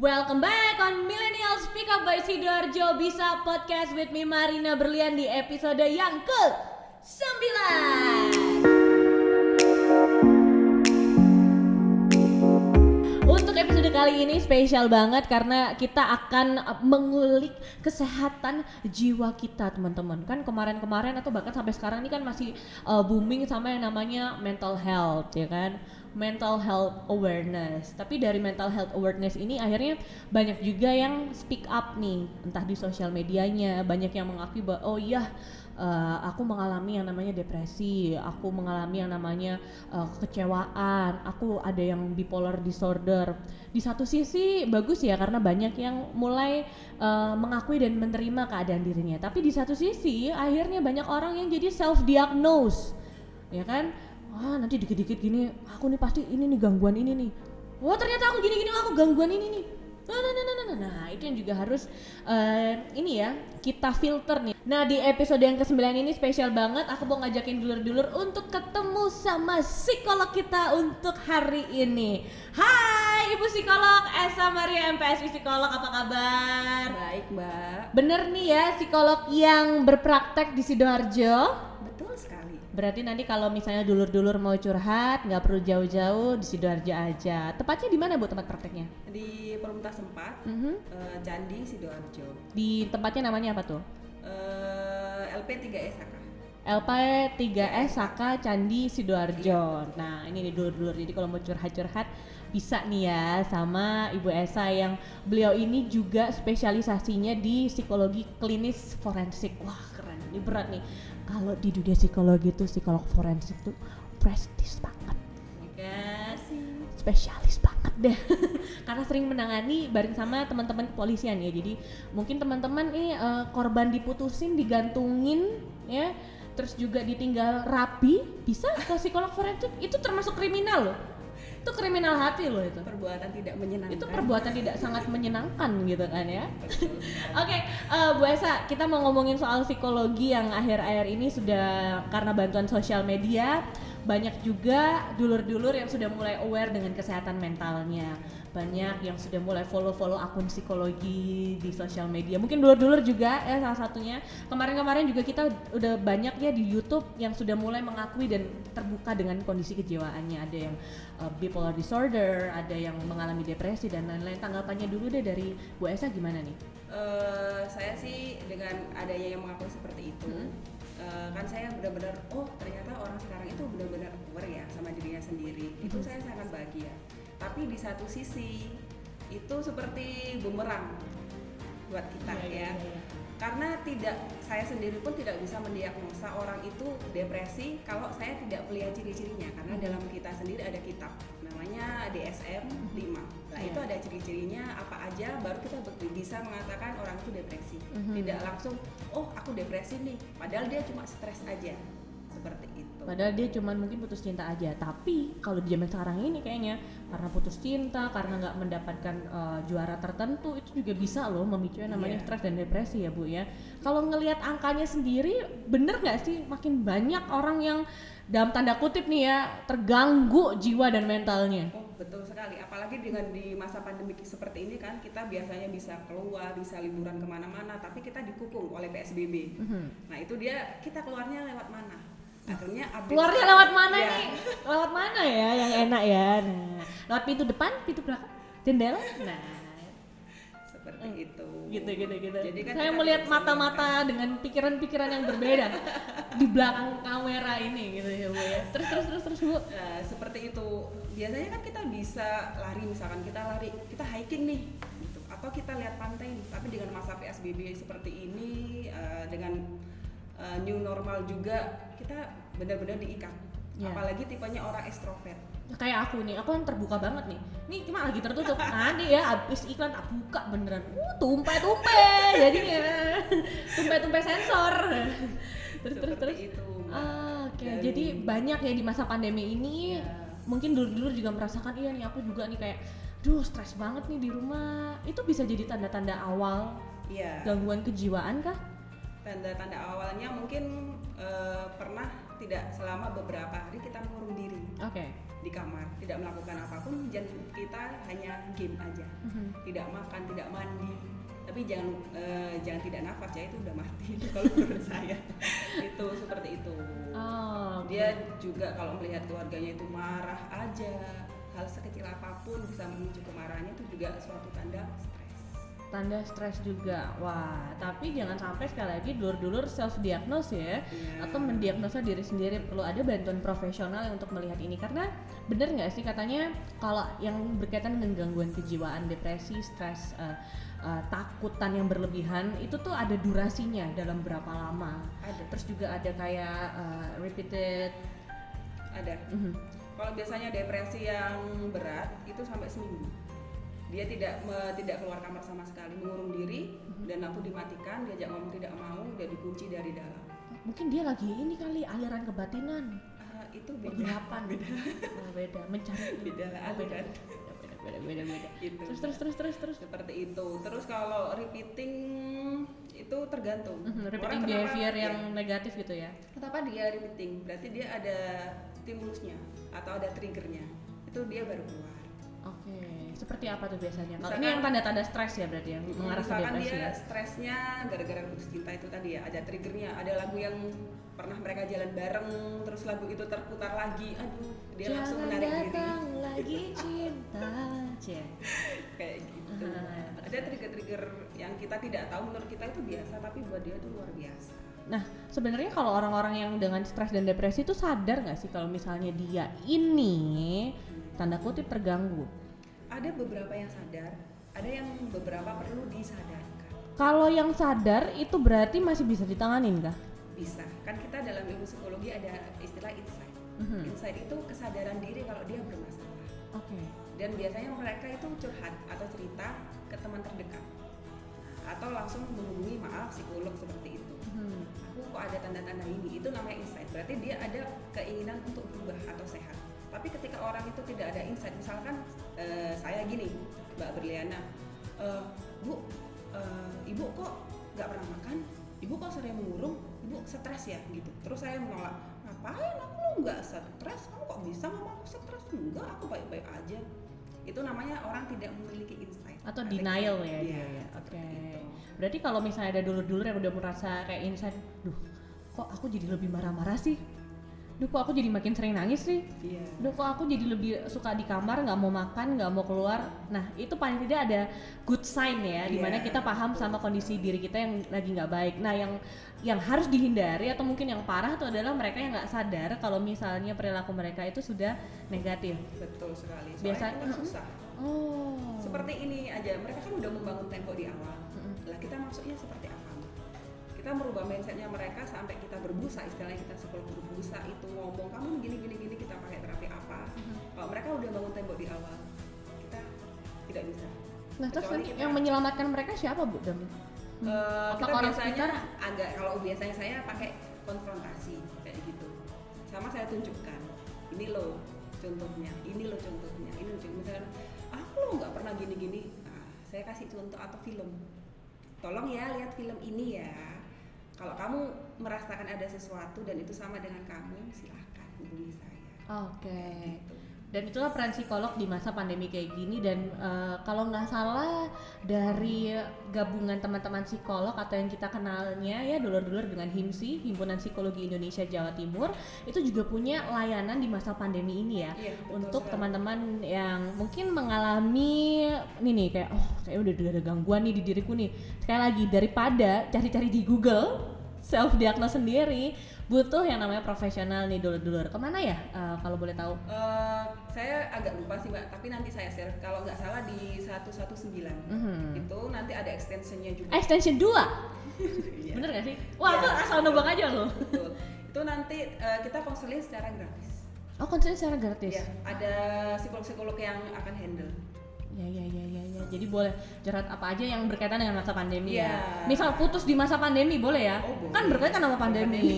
Welcome back on Millennial Speak Up by Sidoarjo Bisa Podcast with me Marina Berlian di episode yang ke-9. Untuk episode kali ini spesial banget karena kita akan mengulik kesehatan jiwa kita, teman-teman. Kan kemarin-kemarin atau bahkan sampai sekarang ini kan masih booming sama yang namanya mental health, ya kan? Mental health awareness. Tapi dari mental health awareness ini akhirnya banyak juga yang speak up nih, entah di sosial medianya, banyak yang mengakui bahwa oh iya, aku mengalami yang namanya depresi, aku mengalami yang namanya kekecewaan, aku ada yang bipolar disorder. Di satu sisi bagus ya karena banyak yang mulai mengakui dan menerima keadaan dirinya. Tapi di satu sisi akhirnya banyak orang yang jadi self diagnose, ya kan? Nanti dikit-dikit gini, aku nih pasti ini nih gangguan ini nih. Wah ternyata aku gini-gini, aku gangguan ini nih. Nah itu yang juga harus ini ya, kita filter nih. Nah di episode yang ke-9 ini spesial banget, aku mau ngajakin dulur-dulur untuk ketemu sama psikolog kita untuk hari ini. Hai Ibu Psikolog Esa Maria MPSI Psikolog, apa kabar? Baik Mbak. Bener nih ya, psikolog yang berpraktek di Sidoarjo. Betul sekali. Berarti nanti kalau misalnya dulur-dulur mau curhat nggak perlu jauh-jauh, di Sidoarjo aja. Tepatnya di mana Bu tempat prakteknya? Di Perumtas 4, Candi Sidoarjo. Di tempatnya namanya apa tuh? LP3S Saka. LP3S Saka Candi Sidoarjo. Nah ini nih dulur-dulur, jadi kalau mau curhat-curhat bisa nih ya sama Ibu Esa yang beliau ini juga spesialisasinya di psikologi klinis forensik. Wah keren, ini berat nih. Kalau di dunia psikologi itu psikolog forensik tuh prestis banget, ya kan? Spesialis banget deh. Karena sering menangani bareng sama teman-teman kepolisian ya. Jadi mungkin teman-teman nih korban diputusin, digantungin ya, terus juga ditinggal rapi, bisa ke psikolog forensik. Itu termasuk kriminal loh. Itu kriminal hati loh itu. Perbuatan tidak menyenangkan. Itu perbuatan tidak sangat menyenangkan gitu kan ya. Oke, Bu Esa, kita mau ngomongin soal psikologi yang akhir-akhir ini sudah karena bantuan sosial media banyak juga dulur-dulur yang sudah mulai aware dengan kesehatan mentalnya. Banyak yang sudah mulai follow akun psikologi di sosial media. Mungkin dulur-dulur juga ya salah satunya. Kemarin-kemarin juga kita udah banyak ya di YouTube yang sudah mulai mengakui dan terbuka dengan kondisi kejiwaannya. Ada yang bipolar disorder, ada yang mengalami depresi dan lain-lain. Tanggapannya dulu deh dari Bu Esa gimana nih? Saya sih dengan adanya yang mengakui seperti itu, kan saya benar-benar ternyata orang sekarang itu benar-benar aware ya sama dirinya sendiri. Itu saya sangat bahagia. Tapi di satu sisi itu seperti bumerang buat kita ya. Karena saya sendiri pun tidak bisa mendiagnosa orang itu depresi kalau saya tidak melihat ciri-cirinya. Karena dalam kita sendiri ada kitab namanya DSM-5. Nah itu ada ciri-cirinya apa aja baru kita bisa mengatakan orang itu depresi. Tidak langsung aku depresi nih, padahal dia cuma stres aja. Seperti itu. Padahal dia cuma mungkin putus cinta aja. Tapi kalau di zaman sekarang ini kayaknya karena putus cinta, karena nggak mendapatkan juara tertentu, itu juga bisa loh memicu yang namanya stres dan depresi ya Bu ya. Kalau ngelihat angkanya sendiri, bener nggak sih makin banyak orang yang dalam tanda kutip nih ya terganggu jiwa dan mentalnya? Oh betul sekali. Apalagi dengan di masa pandemi seperti ini kan kita biasanya bisa keluar, bisa liburan kemana-mana, tapi kita dikukung oleh PSBB. Nah itu dia kita keluarnya lewat mana? Akhirnya keluarnya lewat mana nih? Lewat mana ya yang enak ya? Nah, lewat pintu depan, pintu belakang, jendela. Nah, seperti itu. Gitu. Jadi kan saya melihat mata-mata dengan pikiran-pikiran yang berbeda di belakang kamera ini gitu ya Bu ya. Terus Bu. Nah, seperti itu. Biasanya kan kita bisa lari, misalkan kita hiking nih gitu. Atau kita lihat pantai nih. Tapi dengan masa PSBB seperti ini dengan new normal juga kita benar-benar diikat. Apalagi tipenya orang ekstrovert. Kayak aku nih, aku yang terbuka banget nih. Nih cuma lagi tertutup. Nanti ya abis iklan tak buka beneran. Tumpai jadinya. Tumpai sensor. Terus itu. Oke. Jadi banyak ya di masa pandemi ini. Mungkin dulu juga merasakan iya nih aku juga nih kayak stres banget nih di rumah. Itu bisa jadi tanda-tanda awal gangguan kejiwaan kah? Tanda-tanda awalnya mungkin pernah tidak selama beberapa hari kita mengurung diri. Oke. di kamar, tidak melakukan apapun, kita hanya game aja, tidak makan, tidak mandi, tapi jangan tidak nafas ya, itu udah mati itu kalau menurut saya. Itu seperti itu. Dia juga kalau melihat keluarganya itu marah aja, hal sekecil apapun bisa memicu kemarahannya, itu juga suatu tanda stres juga. Wah, tapi jangan sampai sekali lagi dulur-dulur self diagnose ya, atau mendiagnosa diri sendiri. Perlu ada bantuan profesional untuk melihat ini, karena bener nggak sih katanya kalau yang berkaitan dengan gangguan kejiwaan, depresi, stres, takutan yang berlebihan itu tuh ada durasinya dalam berapa lama. Terus juga ada kayak repeated. Ada. Kalau biasanya depresi yang berat itu sampai seminggu. Dia tidak keluar kamar sama sekali, mengurung diri, dan lampu dimatikan, diajak ngomong tidak mau, dia dikunci dari dalam. Mungkin dia lagi ini kali aliran kebatinan. Itu beda. Kegelapan. Beda. Mencari beda lah aliran. Beda. Gitu. Terus. Seperti itu. Terus kalau repeating itu tergantung. Repeating behavior yang negatif gitu ya. Kenapa dia repeating? Berarti dia ada stimulusnya atau ada triggernya. Itu dia baru keluar. Oke, seperti apa tuh biasanya? Kalau ini yang tanda-tanda stres ya berarti yang mengarah ke depresi. Misalkan dia stresnya gara-gara putus cinta itu tadi ya, ada triggernya, ada lagu yang pernah mereka jalan bareng, terus lagu itu terputar lagi, aduh dia langsung menarik diri. Jangan lagi cinta, kayak gitu. Ada trigger-trigger yang kita tidak tahu, menurut kita itu biasa, tapi buat dia itu luar biasa. Nah, sebenarnya kalau orang-orang yang dengan stres dan depresi itu sadar nggak sih kalau misalnya dia ini tanda kutip terganggu? Ada beberapa yang sadar, ada yang beberapa perlu disadarkan. Kalau yang sadar itu berarti masih bisa ditanganin kah? Bisa, kan kita dalam ilmu psikologi ada istilah insight. Insight itu kesadaran diri kalau dia bermasalah. Oke. Dan biasanya mereka itu curhat atau cerita ke teman terdekat, atau langsung menghubungi psikolog seperti itu. Aku kok ada tanda-tanda ini, itu namanya insight. Berarti dia ada keinginan untuk berubah atau sehat. Tapi ketika orang itu tidak ada insight, misalkan saya gini, Mbak Berliana, Bu, Ibu kok nggak pernah makan, Ibu kok sering mengurung, Ibu stres ya gitu. Terus saya menolak, ngapain aku nggak stres, kamu kok bisa ngomong aku stres? Enggak, aku baik-baik aja. Itu namanya orang tidak memiliki insight atau denial ya dia ya. Oke. Berarti kalau misalnya ada dulur-dulur yang udah merasa kayak insight, duh kok aku jadi lebih marah-marah sih, duh kok aku jadi makin sering nangis sih, duh kok aku jadi lebih suka di kamar, nggak mau makan, nggak mau keluar. Nah itu paling tidak ada good sign ya, dimana kita paham sama kondisi diri kita yang lagi nggak baik. Nah yang harus dihindari atau mungkin yang parah itu adalah mereka yang nggak sadar kalau misalnya perilaku mereka itu sudah negatif. Betul sekali. Biasanya kita susah. Seperti ini aja, mereka kan udah membangun tempo di awal. Lah kita maksudnya seperti apa? Kita merubah mindsetnya mereka sampai kita berbusa, istilahnya kita psikolog berbusa itu ngomong kamu gini kita pakai terapi apa. Kalau mereka udah bangun tembok di awal, kita tidak bisa. Nah terus nanti yang menyelamatkan mereka siapa Bu Dami? Kita biasanya kalau biasanya saya pakai konfrontasi kayak gitu, sama saya tunjukkan ini loh contohnya, ini loh contohnya, misalnya aku loh nggak pernah gini-gini. Nah, saya kasih contoh atau film, tolong ya lihat film ini ya. Kalau kamu merasakan ada sesuatu dan itu sama dengan kamu, silahkan hubungi saya. Oke. Gitu. Dan itulah peran psikolog di masa pandemi kayak gini. Dan kalau nggak salah dari gabungan teman-teman psikolog atau yang kita kenalnya ya dulur-dulur dengan HIMSI, Himpunan Psikologi Indonesia Jawa Timur, itu juga punya layanan di masa pandemi ini ya. Iya, untuk teman-teman yang mungkin mengalami ini nih kayak saya udah ada gangguan nih di diriku nih. Sekali lagi daripada cari-cari di Google self diagnose sendiri, butuh yang namanya profesional nih dulur-dulur. Kemana ya kalau boleh tahu? Saya agak lupa sih Mbak, tapi nanti saya share. Kalau nggak salah di 119 itu nanti ada extensionnya juga. Extension 2? Bener nggak sih? Wah aku asal nebak aja loh. Betul. Itu nanti kita konseling secara gratis. Oh konseling secara gratis? Iya, ada psikolog-psikolog yang akan handle. Ya. Jadi boleh curhat apa aja yang berkaitan dengan masa pandemi ya. Misal putus di masa pandemi boleh ya? Boleh. Kan berkaitan sama pandemi.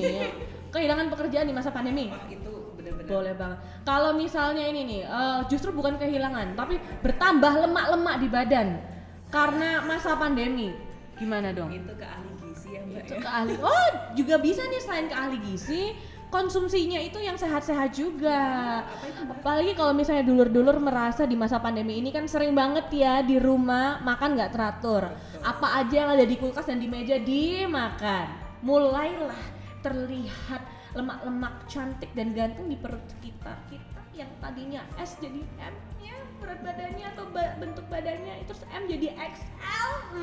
Kehilangan pekerjaan di masa pandemi. Wah itu benar-benar. Boleh banget. Kalau misalnya ini nih, justru bukan kehilangan, tapi bertambah lemak-lemak di badan karena masa pandemi. Gimana dong? Itu ke ahli gizi ya Mbak. Itu ke ahli. Oh juga bisa nih selain ke ahli gizi, konsumsinya itu yang sehat-sehat juga. Apa itu, Mbak? Apalagi kalau misalnya dulur-dulur merasa di masa pandemi ini kan sering banget ya di rumah makan nggak teratur. Apa aja yang ada di kulkas dan di meja dimakan. Mulailah terlihat lemak-lemak cantik dan ganteng di perut kita yang tadinya S jadi M ya, berat badannya atau bentuk badannya itu M jadi XL.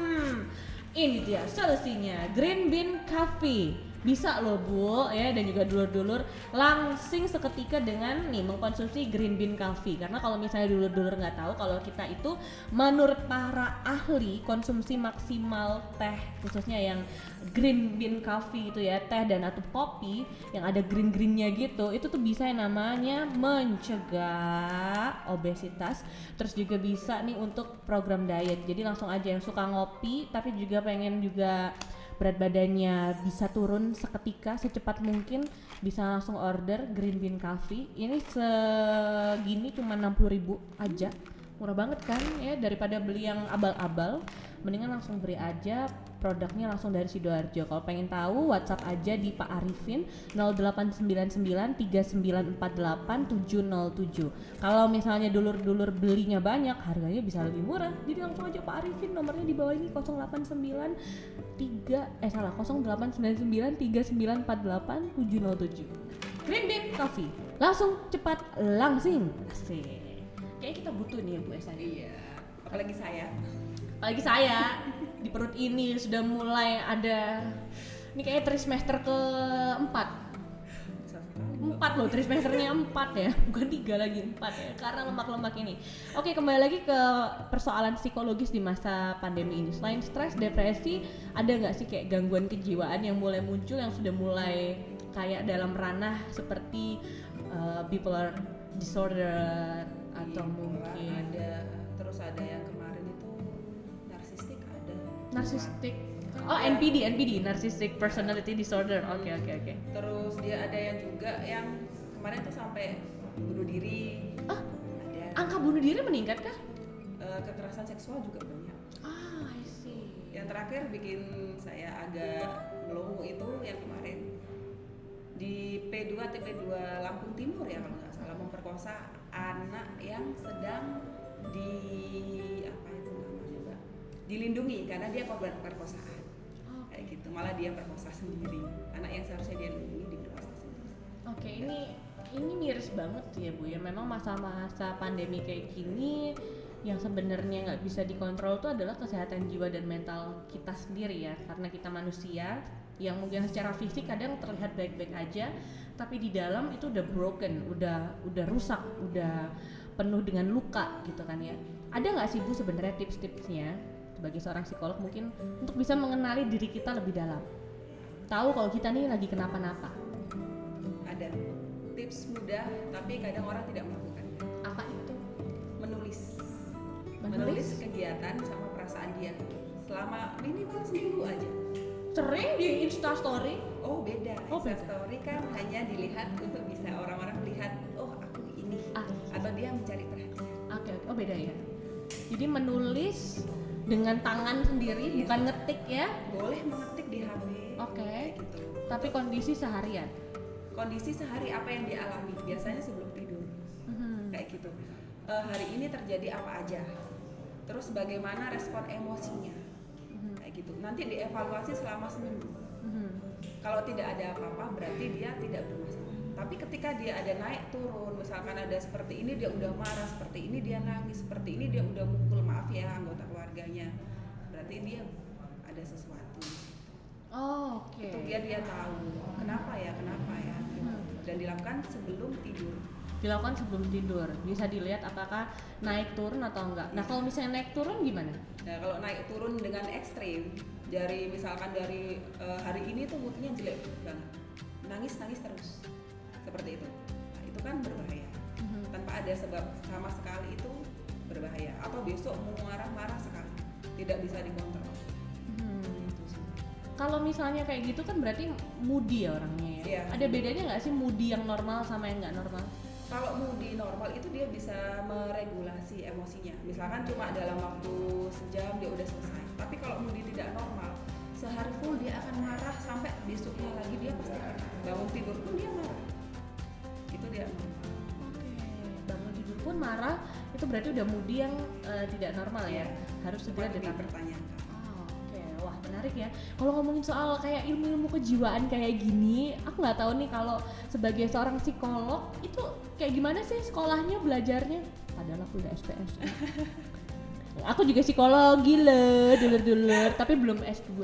Ini dia solusinya, Green Bean Coffee. Bisa loh Bu ya, dan juga dulur-dulur langsing seketika dengan nih mengkonsumsi Green Bean Coffee. Karena kalau misalnya dulur-dulur nggak tahu, kalau kita itu menurut para ahli konsumsi maksimal teh, khususnya yang Green Bean Coffee itu ya, teh dan atau kopi yang ada green-greennya gitu, itu tuh bisa yang namanya mencegah obesitas, terus juga bisa nih untuk program diet. Jadi langsung aja yang suka ngopi tapi juga pengen juga berat badannya bisa turun seketika secepat mungkin, bisa langsung order Green Bean Coffee. Ini segini cuma 60.000 aja, murah banget kan ya, daripada beli yang abal-abal mendingan langsung beli aja produknya langsung dari Sidoarjo. Kalau pengen tahu WhatsApp aja di Pak Arifin 08993948 707. Kalau misalnya dulur-dulur belinya banyak, harganya bisa lebih murah. Jadi langsung aja Pak Arifin, nomornya di bawah ini 08993948 707. Green Bean Coffee, langsung cepat langsing. Asik. Kayaknya kita butuh nih ya Bu Esa. Iya, apalagi saya. Apalagi saya di perut ini sudah mulai ada, ini kayaknya trimester keempat. Empat loh, trimesternya 4 ya, bukan 3 lagi, 4 ya, karena lemak-lemak ini. Oke, kembali lagi ke persoalan psikologis di masa pandemi ini. Selain stres, depresi, ada nggak sih kayak gangguan kejiwaan yang mulai muncul, yang sudah mulai kayak dalam ranah seperti bipolar disorder atau mungkin ada, terus ada yang kemarin itu narsistik ada. Narcissistic. Oh, NPD, Narcissistic Personality Disorder. Oke. Terus dia ada yang juga yang kemarin tuh sampai bunuh diri. Ah, Ada. angka bunuh diri meningkat kah? Kekerasan seksual juga banyak. I see. Yang terakhir bikin saya agak melongo itu yang kemarin di P2 TP2 Lampung Timur ya kalau nggak salah, memperkosa anak yang sedang di apa itu namanya Mbak, dilindungi karena dia korban perkosaan. Kayak gitu, malah dia perkosa sendiri, anak yang seharusnya dia lindungi diperkosa sendiri. Oke, ini miris banget sih ya Bu ya. Memang masa-masa pandemi kayak gini yang sebenarnya nggak bisa dikontrol itu adalah kesehatan jiwa dan mental kita sendiri ya, karena kita manusia yang mungkin secara fisik kadang terlihat baik-baik aja, tapi di dalam itu udah broken, udah rusak, udah penuh dengan luka gitu kan ya. Ada nggak sih Bu sebenarnya tips-tipsnya sebagai seorang psikolog mungkin untuk bisa mengenali diri kita lebih dalam, tahu kalau kita nih lagi kenapa-napa? Ada tips mudah tapi kadang orang tidak melakukannya. Apa itu? Menulis kegiatan sama perasaan dia selama minimal seminggu aja. Sering di Instastory? Oh beda, Oh, beda. Instastory kan hanya dilihat untuk bisa orang-orang melihat, oh aku ini, atau dia mencari perhatian. Oke. Oh beda ya. Jadi menulis dengan tangan sendiri, Iya. bukan ngetik ya? Boleh mengetik di HP. Oke. Kayak gitu. Tapi kondisi seharian. Kondisi sehari apa yang dia alami, biasanya sebelum tidur. Kayak gitu. Hari ini terjadi apa aja. Terus bagaimana respon emosinya. Kayak gitu. Nanti dievaluasi selama seminggu. Kalau tidak ada apa-apa berarti dia tidak bermasalah. Tapi ketika dia ada naik turun, misalkan ada seperti ini dia udah marah, seperti ini dia nangis, seperti ini dia udah mukul, maaf ya anggota keluarganya, berarti dia ada sesuatu. Oh, oke. Itu biar dia tahu kenapa ya dan dilakukan sebelum tidur. Dilakukan sebelum tidur, bisa dilihat apakah naik turun atau enggak. Nah kalau misalnya naik turun gimana? Nah kalau naik turun dengan ekstrim, dari misalkan dari hari ini tuh moodnya jelek banget, nangis terus, seperti itu. Nah itu kan berbahaya. Tanpa ada sebab sama sekali itu berbahaya. Atau besok mau marah sekali, tidak bisa dikontrol. Gitu sih. Kalau misalnya kayak gitu kan berarti moody ya orangnya ya. Iya. Ada bedanya nggak sih moody yang normal sama yang nggak normal? Kalau moody normal itu dia bisa meregulasi emosinya. Misalkan cuma dalam waktu sejam dia udah selesai. Tapi kalau moody tidak normal, sehari full dia akan marah sampai besoknya lagi dia pasti bangun tidur pun dia marah. Itu dia. Bangun tidur pun marah, itu berarti udah mood yang tidak normal ya. Harus segera dipertanyakan. Oke, wah menarik ya. Kalau ngomongin soal kayak ilmu-ilmu kejiwaan kayak gini, aku nggak tahu nih kalau sebagai seorang psikolog itu kayak gimana sih sekolahnya belajarnya? Padahal aku udah SPS. Aku juga psikologi loh, dulur-dulur, tapi belum S2.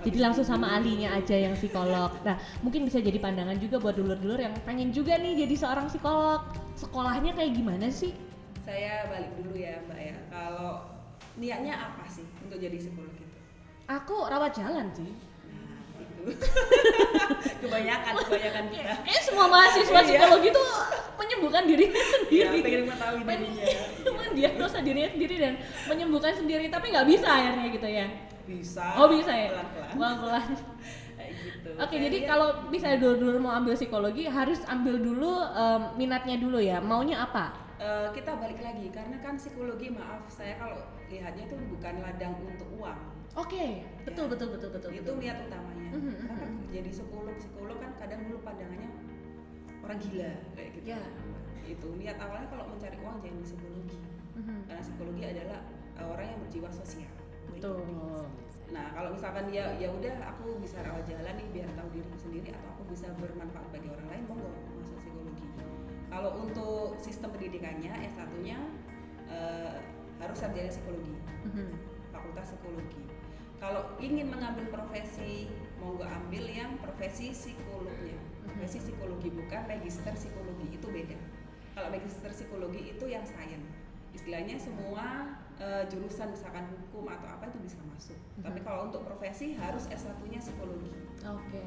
Jadi langsung sama ahlinya aja yang psikolog. Nah, mungkin bisa jadi pandangan juga buat dulur-dulur yang pengen juga nih jadi seorang psikolog. Sekolahnya kayak gimana sih? Saya balik dulu ya Mbak ya. Kalau niatnya apa sih untuk jadi psikolog itu? Aku rawat jalan sih. Nah, itu. kebanyakan kita. Semua mahasiswa psikologi tuh menyembuhkan diri sendiri. Iya, pengen mengetahui dirinya. Mendiagnosa dirinya sendiri dan menyembuhkan sendiri, tapi nggak bisa akhirnya gitu ya. Bisa. Oh bisa ya. Pelan-pelan. Kayak gitu. Oke, jadi kalau misalnya dulu mau ambil psikologi harus ambil dulu minatnya dulu ya. Maunya apa? Kita balik lagi karena kan psikologi, maaf saya kalau lihatnya itu bukan ladang untuk uang. Oke, betul. Itu niat utamanya. Karena jadi psikolog kan kadang dulu pandangannya orang gila kayak gitu. Ya. Itu niat awalnya kalau mencari uang jangan di psikologi. Karena psikologi adalah orang yang berjiwa sosial. Betul. Nah, kalau misalkan ya udah aku bisa rawat jalan nih biar tahu diriku sendiri atau aku bisa bermanfaat bagi orang lain, monggo masuk psikologi. Kalau untuk sistem pendidikannya S1-nya harus sarjana psikologi. Fakultas psikologi. Kalau ingin mengambil profesi, monggo ambil yang profesi psikolognya. Profesi psikologi, bukan magister psikologi, itu beda. Kalau magister psikologi itu yang sains. Istilahnya semua jurusan misalkan hukum atau apa itu bisa masuk. Tapi kalau untuk profesi harus S1-nya psikologi. Oke,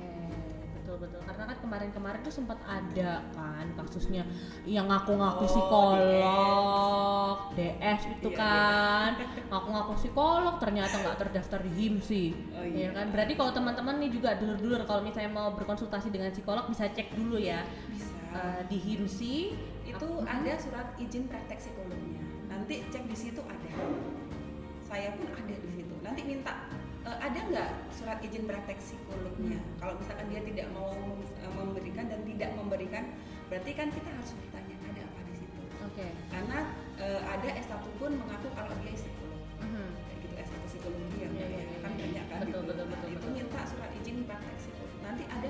betul. Karena kan kemarin tuh sempat ada kan kasusnya yang ngaku-ngaku psikolog, DS itu kan, ngaku-ngaku psikolog ternyata nggak terdaftar di HIMSI. Ya kan, berarti kalau teman-teman nih juga dulur-dulur kalau misalnya mau berkonsultasi dengan psikolog bisa cek dulu ya. Bisa. Di HIMSI itu ada surat izin praktek psikolognya. Nanti cek di situ ada. Saya pun ada di situ. Nanti minta ada nggak surat izin praktek psikolognya? Kalau misalkan dia tidak mau memberikan dan tidak memberikan, berarti kan kita harus bertanya ada apa di situ. Oke. Karena ada S1 pun mengaku kalau dia psikolog. Kayak gitu S1 psikologi yang kan banyak kan. Betul. Itu minta surat izin praktek psikolog. Nanti ada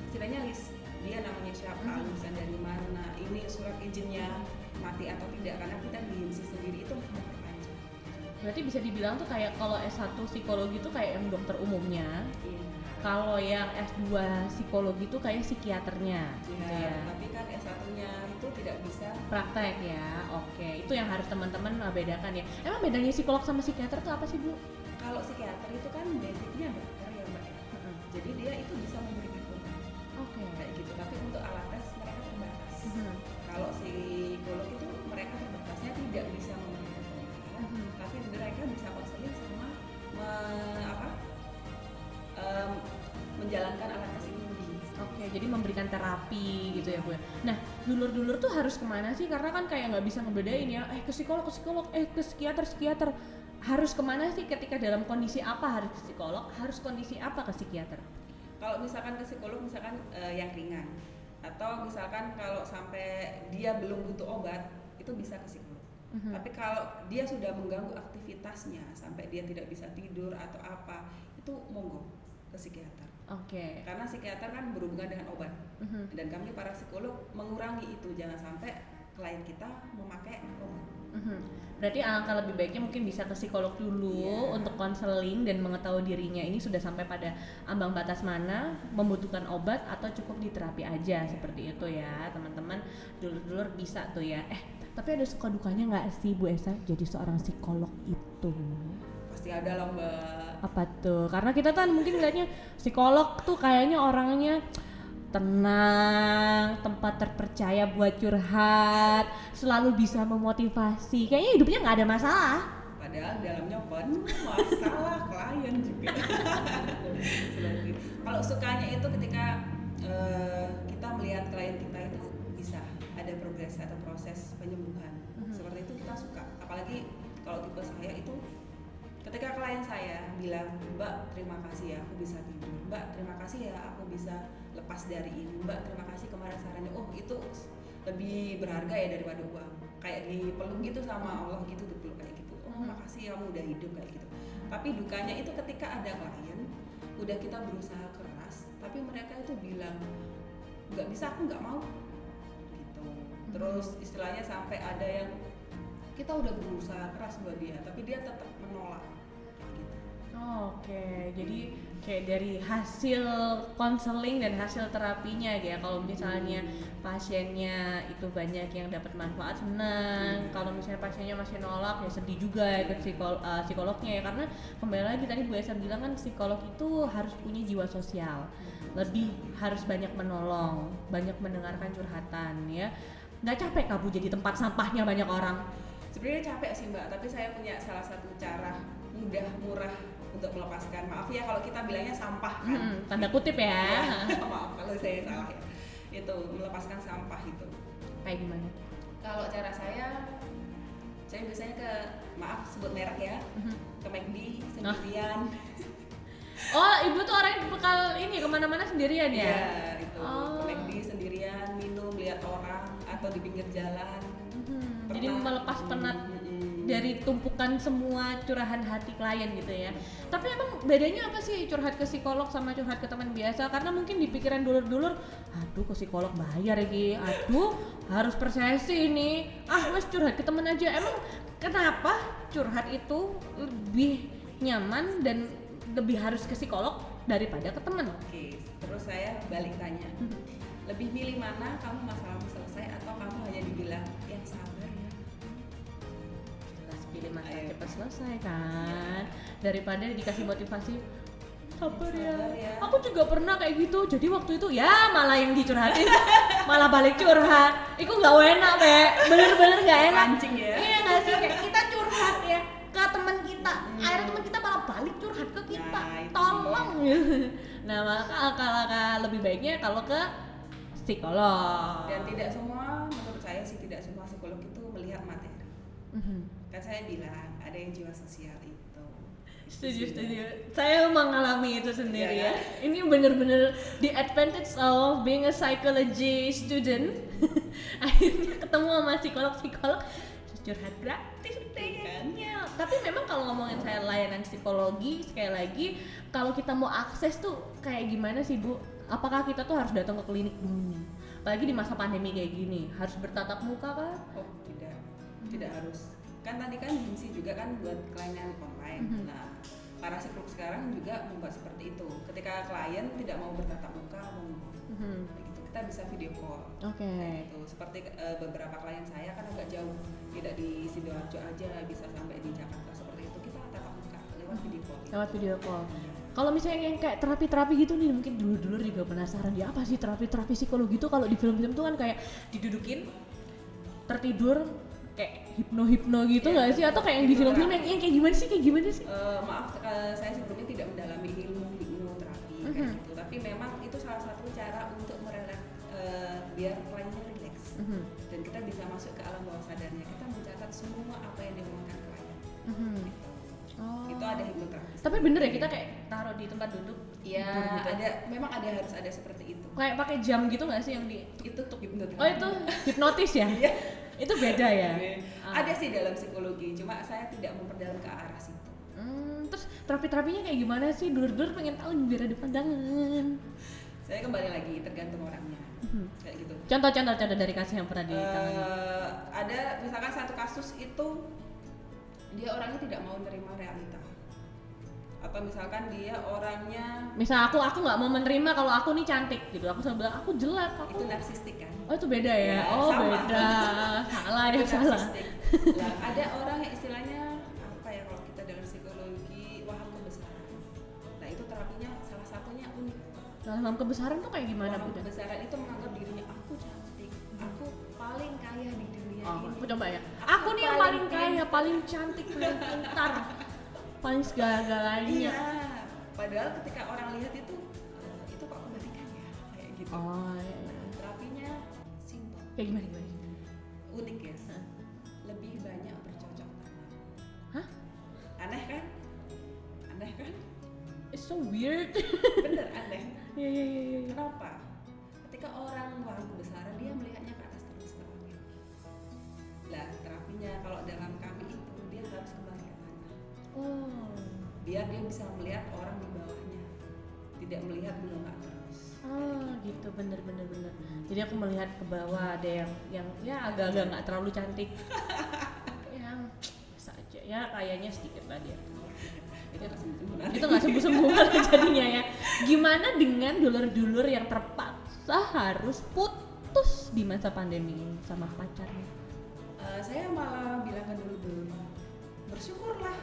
istilahnya list dia namanya siapa, lulusan dari mana, ini surat izinnya mati atau tidak, karena kita di HIMSI sendiri itu memperpanjang. Berarti bisa dibilang tuh kayak kalau S1 psikologi tuh kayak yang dokter umumnya. Iya. Kalau yang S2 psikologi tuh kayak psikiaternya gitu ya. Tapi kan S1-nya itu tidak bisa Praktek ya. Oke, itu yang harus teman-teman bedakan ya. Emang bedanya psikolog sama psikiater tuh apa sih, Bu? Kalau psikiater itu kan basicnya dokter ya, Mbak. Jadi dia itu bisa memberikan obat. Oke. Kayak gitu. Tapi untuk alat tes mereka terbatas. Kalau psikolog itu mereka terbatasnya tidak bisa memberikan obat, tapi mereka bisa konseling sama menjalankan alat tes psikologi. Oke, jadi memberikan terapi gitu ya, Bu. Nah, dulur-dulur tuh harus kemana sih? Karena kan kayak nggak bisa ngebedain ya. Ke psikolog, ke psikiater. Harus kemana sih ketika dalam kondisi apa harus ke psikolog? Harus kondisi apa ke psikiater? Kalau misalkan ke psikolog misalkan yang ringan, atau misalkan kalau sampai dia belum butuh obat itu bisa ke psikolog. Tapi kalau dia sudah mengganggu aktivitasnya sampai dia tidak bisa tidur atau apa, itu monggo ke psikiater. Oke. Karena psikiater kan berhubungan dengan obat. Dan kami para psikolog mengurangi itu, jangan sampai klien kita memakai obat. Berarti alangkah lebih baiknya mungkin bisa ke psikolog dulu untuk konseling dan mengetahui dirinya ini sudah sampai pada ambang batas mana, membutuhkan obat atau cukup diterapi aja seperti itu ya teman-teman. Dulur-dulur bisa tuh ya. Tapi ada suka dukanya nggak sih Bu Esa jadi seorang psikolog itu? Pasti ada lah Mbak. Apa tuh? Karena kita kan mungkin ngeliatnya psikolog tuh kayaknya orangnya tenang, tempat terpercaya buat curhat, selalu bisa memotivasi. Kayaknya hidupnya nggak ada masalah. Padahal dalamnya penuh masalah klien juga. Kalau sukanya itu ketika kita melihat klien kita itu bisa ada progres atau proses penyembuhan. Seperti itu kita suka. Apalagi kalau tipe saya itu ketika klien saya bilang, Mbak terima kasih ya aku bisa tidur, Mbak terima kasih ya aku bisa lepas dari ini, Mbak terima kasih kemarin sarannya, oh itu lebih berharga ya daripada uang, kayak dipeluk gitu sama Allah gitu, dipeluk kayak gitu, oh makasih kamu udah hidup kayak gitu. Tapi dukanya itu ketika ada klien udah kita berusaha keras tapi mereka itu bilang nggak bisa, aku nggak mau gitu. Terus istilahnya sampai ada yang kita udah berusaha keras buat dia tapi dia tetap menolak kayak gitu. Oke, jadi kayak dari hasil konseling dan hasil terapinya ya, kalau misalnya pasiennya itu banyak yang dapat manfaat senang, kalau misalnya pasiennya masih nolak ya sedih juga ya ke psikolognya ya, karena kembali lagi tadi Bu Esa bilang kan psikolog itu harus punya jiwa sosial, lebih harus banyak menolong, banyak mendengarkan curhatan ya. Nggak capek kamu jadi tempat sampahnya banyak orang? Sebenarnya capek sih Mbak, tapi saya punya salah satu cara mudah murah untuk melepaskan. Maaf ya kalau kita bilangnya sampah kan. Tanda kutip ya. Maaf kalau saya salah ya. Itu melepaskan sampah itu. Kayak gimana? Kalau cara saya biasanya ke, maaf sebut merek ya, ke McD sendirian. Oh, ibu tuh orang yang bakal ini kemana-mana sendirian ya? Iya, itu ke McD sendirian, minum, lihat orang atau di pinggir jalan. Jadi melepas penat dari tumpukan semua curahan hati klien gitu ya. Tapi emang bedanya apa sih curhat ke psikolog sama curhat ke teman biasa? Karena mungkin di pikiran dulur-dulur, aduh ke psikolog bayar lagi, aduh harus per sesi nih, wes curhat ke teman aja. Emang kenapa curhat itu lebih nyaman dan lebih harus ke psikolog daripada ke teman? Oke, terus saya balik tanya, lebih milih mana, kamu masalahmu selesai atau kamu hanya dibilang yang sabar ya? Jelas pilih masalah cepat selesai kan, daripada dikasih motivasi sabar ya. Aku juga pernah kayak gitu, jadi waktu itu ya malah yang dicurhatin malah balik curhat. Itu nggak enak be, bener-bener nggak enak. Pancing ya? Iya nggak sih, kayak kita curhat ya ke teman kita, akhirnya teman kita malah balik curhat ke kita. Nah, Tolong. Nah maka lebih baiknya kalau ke psikolog. Dan tidak semua, menurut saya sih tidak semua psikolog itu melihat materi. Kan saya bilang ada yang jiwa sosial itu. Setuju. Saya mengalami itu sendiri Iya, ya. Ini bener-bener the advantage of being a psychology student. Akhirnya ketemu sama psikolog curhat gratis kayaknya. Tapi memang kalau ngomongin saya layanan psikologi, sekali lagi kalau kita mau akses tuh kayak gimana sih Bu? Apakah kita tuh harus datang ke klinik dulu? Apalagi di masa pandemi kayak gini, harus bertatap muka kah? Oh tidak harus. Kan tadi kan Gimsi juga kan buat klien online. Nah, para psikolog sekarang juga membuat seperti itu. Ketika klien tidak mau bertatap muka, gitu, kita bisa video call. Oke. Gitu. Seperti beberapa klien saya kan agak jauh, tidak di Sidoarjo aja, bisa sampai di Jakarta seperti itu. Kita tatap muka lewat video call. Lewat video call. Kalau misalnya yang kayak terapi-terapi gitu nih, mungkin dulu-dulu juga penasaran ya apa sih terapi psikologi itu. Kalau di film-film tuh kan kayak didudukin, tertidur, kayak hipno gitu nggak sih? Atau kayak yang di film-film yang kayak gimana sih? Maaf, saya sebelumnya tidak mendalami ilmu hipnoterapi kayak gitu. Tapi memang itu salah satu cara untuk biar kliennya rileks dan kita bisa masuk ke alam bawah sadarnya. Kita mencatat semua apa yang diomongkan klien. Gitu. Oh. Itu ada hipnoterapi. Tapi bener ya kita kayak taruh di tempat duduk. Iya, gitu. memang harus ada seperti itu. Kayak pakai jam gitu nggak sih yang di? Itu hipnoterapi. Oh itu hipnotis ya? Iya. Itu beda ya? Ada sih dalam psikologi, cuma saya tidak memperdalam ke arah situ. Terus terapi-terapinya kayak gimana sih? Dulur-dulur pengen tahu nih biar ada pandangan. Saya kembali lagi tergantung orangnya. Kayak gitu. Contoh dari kasus yang pernah ditangani. Ada misalkan satu kasus itu dia orangnya tidak mau menerima realita. Atau misalkan dia orangnya, misal aku nggak mau menerima kalau aku nih cantik gitu, aku selalu bilang aku jelek, aku itu narsistik kan. Oh itu beda ya? Oh sama. beda, salah ya Itu salah. narsistik. Nah, ada orang yang istilahnya apa ya, kalau kita dalam psikologi waham kebesaran. Nah itu terapinya salah satunya unik. Dalam kebesaran tuh kayak gimana Waham Bu? kebesaran itu menganggap dirinya aku cantik, aku paling kaya di dunia Oh, ini. aku coba ya. Aku nih yang paling kaya, paling cantik, paling pintar, paling segala-galanya. Iya. Padahal ketika orang lihat itu kok kebalikannya kayak gitu. Oh iya. Terapinya simpel, Kayak gimana? unik ya. Lebih banyak bercocok tanam. Hah? Aneh kan? so weird. Bener aneh. Iya. Kenapa? Ketika orang melakukan kebesaran dia melihatnya ke atas terus ke langit. Lah terapinya kalau dalam kami itu dia harus kembali ke tanah. Oh. Biar dia bisa melihat orang di bawahnya, tidak melihat menolak terus. Gitu, bener. Jadi aku melihat ke bawah ada yang ya agak-agak nggak terlalu cantik, yang biasa aja ya, kayaknya sedikit lah dia. Itu nggak sembuh jadinya ya. Gimana dengan dulur-dulur yang terpaksa harus putus di masa pandemi ini sama pacarnya? Saya malah bilang ke dulur-dulur, bersyukurlah.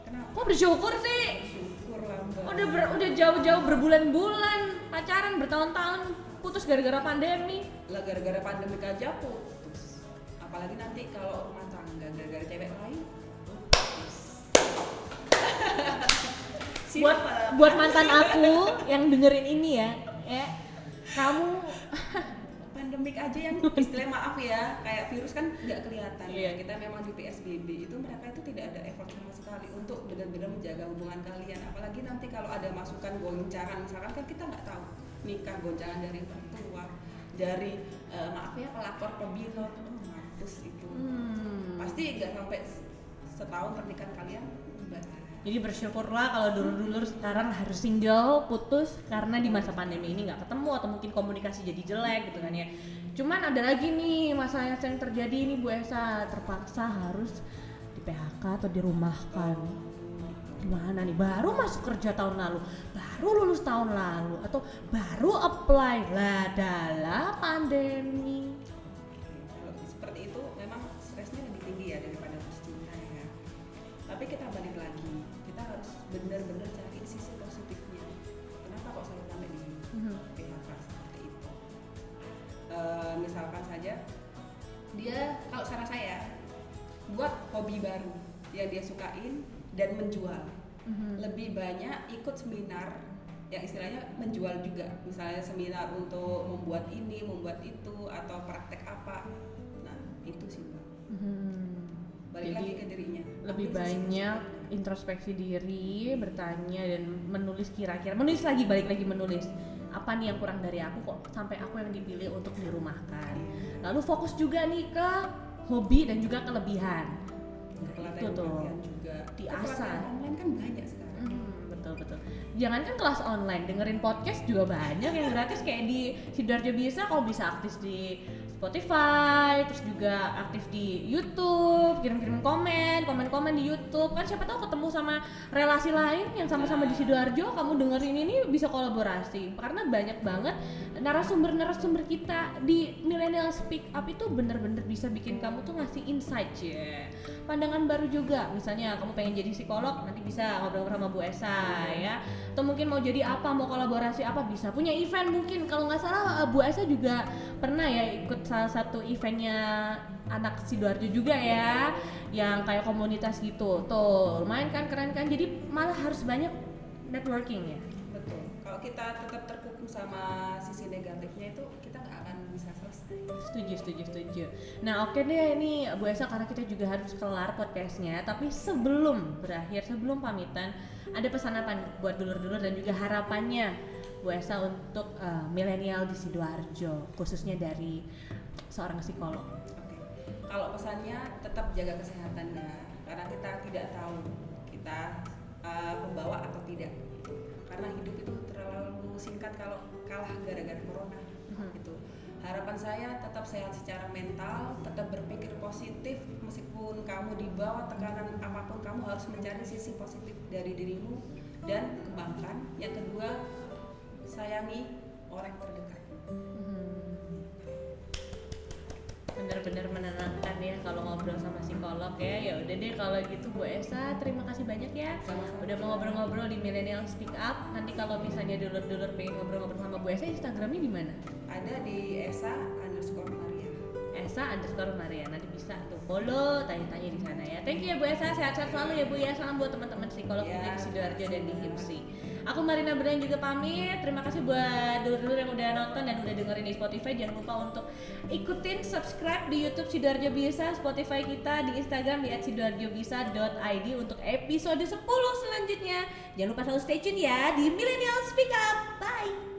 Kenapa? Kok bersyukur sih? Bersyukurlah Mbak. Udah jauh-jauh berbulan-bulan pacaran, bertahun-tahun putus gara-gara pandemi. Lah gara-gara pandemi aja putus. Apalagi nanti kalau rumah tangga gara-gara cewek lain putus. Buat mantan aku yang dengerin ini ya, kamu pandemik aja yang istilah maaf ya, kayak virus kan nggak kelihatan. Iya. Kita memang di PSBB itu mereka itu tidak ada effort sama sekali untuk benar-benar menjaga hubungan kalian. Apalagi nanti kalau ada masukan goncangan, misalkan kan kita nggak tahu nikah goncangan dari orang tua, dari maaf ya pelapor pebinot, mampus itu. Pasti nggak sampai setahun pernikahan kalian. Jadi bersyukurlah kalau dulur-dulur sekarang harus single, putus karena di masa pandemi ini nggak ketemu atau mungkin komunikasi jadi jelek gitu kan ya. Cuman ada lagi nih masalah yang sering terjadi ini Bu Esa, terpaksa harus di PHK atau dirumahkan. Gimana nih, baru masuk kerja tahun lalu, baru lulus tahun lalu, atau baru apply lah dalam pandemi. Kalau seperti itu memang stresnya lebih tinggi ya daripada cinta ya. Tapi kita balik lagi, kita harus benar-benar cari sisi positifnya. Kenapa kok saya sampai di PHK seperti itu? Misalkan saja dia, kalau saran saya, buat hobi baru yang dia sukain dan menjual. Lebih banyak ikut seminar yang istilahnya menjual juga, misalnya seminar untuk membuat ini, membuat itu, atau praktek apa. Nah itu sih Mbak. Balik Jadi, lagi ke dirinya. lebih Ambil sisi banyak positifnya. introspeksi diri, bertanya dan menulis kira-kira, menulis lagi, balik lagi menulis apa nih yang kurang dari aku kok sampai aku yang dipilih untuk dirumahkan. Lalu fokus juga nih ke hobi dan juga kelebihan. Nah, itu tuh Pelatihan juga. diasah. Pelatihan online kan banyak sekarang. Betul. Jangankan kelas online, dengerin podcast juga banyak yang gratis kayak di Sidoarjo Bisa. Kalau bisa aktif di Spotify, terus juga aktif di YouTube, kirim komen di YouTube, kan siapa tahu ketemu sama relasi lain yang sama-sama di Sidoarjo, kamu dengerin ini bisa kolaborasi. Karena banyak banget narasumber kita di Millennial Speak Up itu bener-bener bisa bikin kamu tuh ngasih insight ya, pandangan baru juga. Misalnya kamu pengen jadi psikolog, nanti bisa ngobrol sama Bu Esa ya, atau mungkin mau jadi apa, mau kolaborasi apa, bisa punya event. Mungkin kalau nggak salah Bu Esa juga pernah ya ikut salah satu eventnya anak Sidoarjo juga ya, yang kayak komunitas gitu tuh, lumayan kan, keren kan. Jadi malah harus banyak networking ya. Betul. Kalau kita tetap terkungkung sama sisi negatifnya itu, kita nggak akan bisa selesai. Setuju. Nah oke deh, ini Bu Esa karena kita juga harus kelar podcastnya, tapi sebelum berakhir, sebelum pamitan, ada pesan apa nih buat dulur-dulur dan juga harapannya Bu Esa untuk milenial di Sidoarjo, khususnya dari seorang psikolog? Oke. Kalau pesannya tetap jaga kesehatannya, karena kita tidak tahu kita pembawa atau tidak. Karena hidup itu terlalu singkat kalau kalah gara-gara corona. Itu. Harapan saya tetap sehat secara mental, tetap berpikir positif meskipun kamu di bawah tekanan apapun, kamu harus mencari sisi positif dari dirimu dan kembangkan. Yang kedua, sayangi orang terdekat. Bener-bener menenangkan ya kalau ngobrol sama psikolog ya. Ya udah deh kalau gitu Bu Esa, terima kasih banyak ya. Sama-sama. Udah mau ngobrol-ngobrol di Millennial Speak Up. Nanti kalau misalnya dulur-dulur pengen ngobrol-ngobrol sama Bu Esa, Instagramnya di mana? Ada di esa_Maria. Esa_Maria. Nanti bisa tuh follow, tanya-tanya di sana ya. Thank you ya Bu Esa, sehat-sehat selalu ya Bu ya. Salam buat teman-teman psikolog Ya, di Sidoarjo dan di HIMSI. Aku Marina Brian juga pamit. Terima kasih buat dulur-dulur yang udah nonton dan udah dengerin di Spotify. Jangan lupa untuk ikutin, subscribe di YouTube Sidoarjo Bisa, Spotify kita, di Instagram di @sidoarjobisa.id untuk episode 10 selanjutnya. Jangan lupa selalu stay tune ya di Millennial Speak Up. Bye.